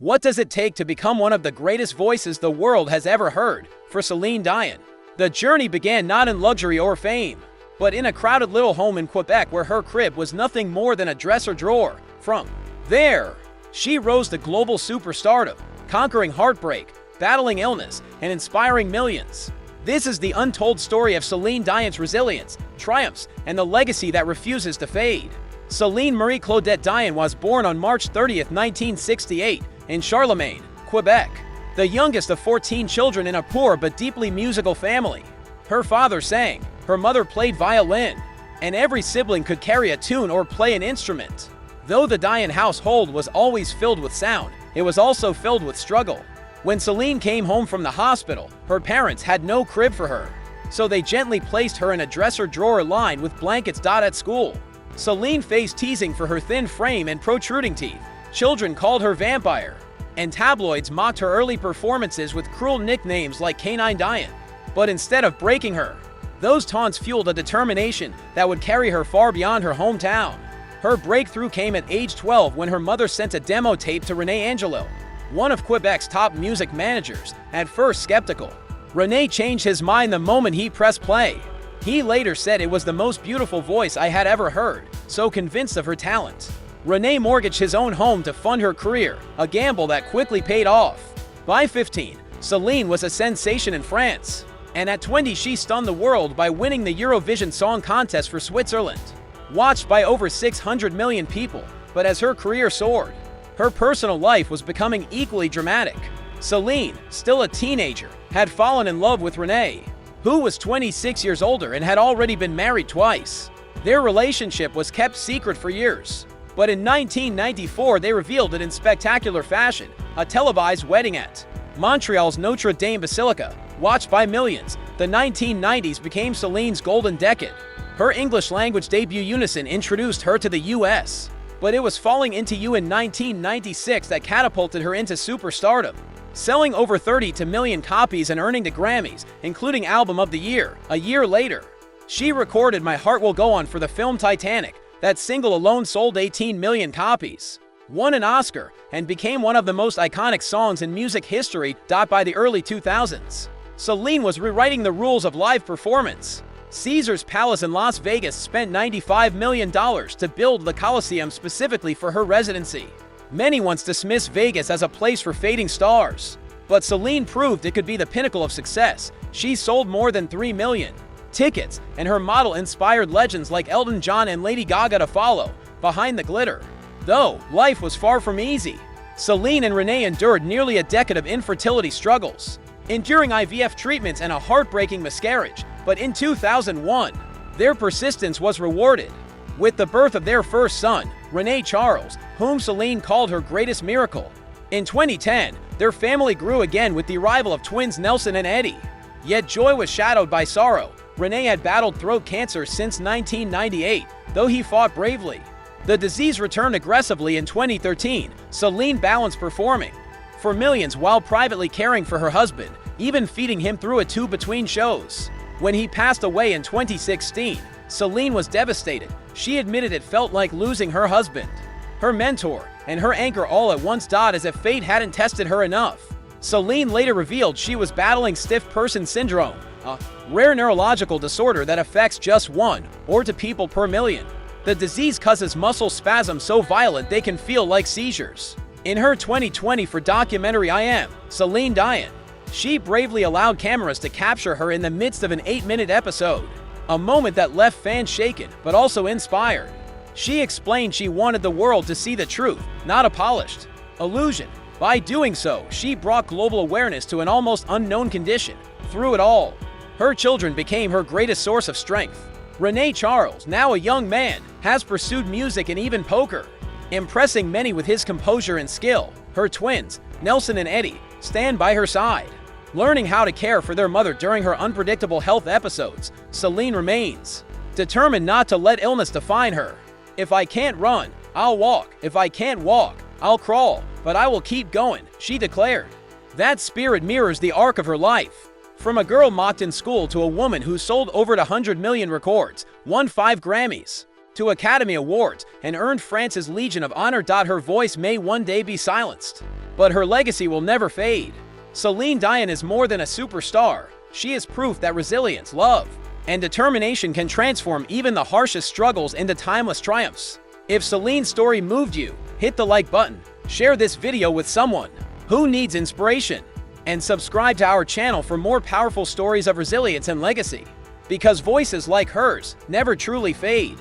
What does it take to become one of the greatest voices the world has ever heard? For Celine Dion, the journey began not in luxury or fame, but in a crowded little home in Quebec where her crib was nothing more than a dresser drawer. From there, she rose to global superstardom, conquering heartbreak, battling illness, and inspiring millions. This is the untold story of Celine Dion's resilience, triumphs, and the legacy that refuses to fade. Celine Marie Claudette Dion was born on March 30, 1968, in Charlemagne, Quebec, the youngest of 14 children in a poor but deeply musical family. Her father sang, her mother played violin, and every sibling could carry a tune or play an instrument. Though the Dion household was always filled with sound, it was also filled with struggle. When Celine came home from the hospital, her parents had no crib for her, so they gently placed her in a dresser drawer lined with blankets. At school, Celine faced teasing for her thin frame and protruding teeth. Children called her vampire, and tabloids mocked her early performances with cruel nicknames like Canine Dion. But instead of breaking her, those taunts fueled a determination that would carry her far beyond her hometown. Her breakthrough came at age 12 when her mother sent a demo tape to René-Charles Angélil, one of Quebec's top music managers. At first skeptical, René changed his mind the moment he pressed play. He later said, "It was the most beautiful voice I had ever heard," so convinced of her talent. René mortgaged his own home to fund her career, a gamble that quickly paid off. By 15, Celine was a sensation in France, and at 20 she stunned the world by winning the Eurovision Song Contest for Switzerland. Watched by over 600 million people, but as her career soared, her personal life was becoming equally dramatic. Celine, still a teenager, had fallen in love with René, who was 26 years older and had already been married twice. Their relationship was kept secret for years, but in 1994 they revealed it in spectacular fashion, a televised wedding at Montreal's Notre Dame Basilica. Watched by millions, the 1990s became Celine's golden decade. Her English-language debut Unison introduced her to the US, but it was Falling Into You in 1996 that catapulted her into superstardom, selling over 32 million copies and earning the Grammys, including Album of the Year. A year later, she recorded My Heart Will Go On for the film Titanic. That single alone sold 18 million copies, won an Oscar, and became one of the most iconic songs in music history. By the early 2000s, Celine was rewriting the rules of live performance. Caesar's Palace in Las Vegas spent $95 million to build the Coliseum specifically for her residency. Many once dismissed Vegas as a place for fading stars, but Celine proved it could be the pinnacle of success. She sold more than 3 million tickets, and her model inspired legends like Elton John and Lady Gaga to follow. Behind the glitter, though, life was far from easy. Celine and René endured nearly a decade of infertility struggles, enduring IVF treatments and a heartbreaking miscarriage. But in 2001, their persistence was rewarded with the birth of their first son, René-Charles, whom Celine called her greatest miracle. In 2010, their family grew again with the arrival of twins Nelson and Eddie. Yet joy was shadowed by sorrow. René had battled throat cancer since 1998, though he fought bravely. The disease returned aggressively in 2013. Celine balanced performing for millions while privately caring for her husband, even feeding him through a tube between shows. When he passed away in 2016, Celine was devastated. She admitted it felt like losing her husband, her mentor, and her anchor all at once. As if fate hadn't tested her enough. Celine later revealed she was battling stiff person syndrome, a rare neurological disorder that affects just 1 or 2 people per million. The disease causes muscle spasms so violent they can feel like seizures. In her 2020 documentary I Am, Celine Dion, she bravely allowed cameras to capture her in the midst of an 8-minute episode, a moment that left fans shaken but also inspired. She explained she wanted the world to see the truth, not a polished illusion. By doing so, she brought global awareness to an almost unknown condition. Through it all, her children became her greatest source of strength. René-Charles, now a young man, has pursued music and even poker, impressing many with his composure and skill. Her twins, Nelson and Eddie, stand by her side, learning how to care for their mother during her unpredictable health episodes. Celine remains determined not to let illness define her. "If I can't run, I'll walk. If I can't walk, I'll crawl, but I will keep going," she declared. That spirit mirrors the arc of her life. From a girl mocked in school to a woman who sold over 100 million records, won 5 Grammys, to Academy Awards and earned France's Legion of Honor. Her voice may one day be silenced, but her legacy will never fade. Celine Dion is more than a superstar. She is proof that resilience, love, and determination can transform even the harshest struggles into timeless triumphs. If Celine's story moved you, hit the like button, share this video with someone who needs inspiration, and subscribe to our channel for more powerful stories of resilience and legacy. Because voices like hers never truly fade.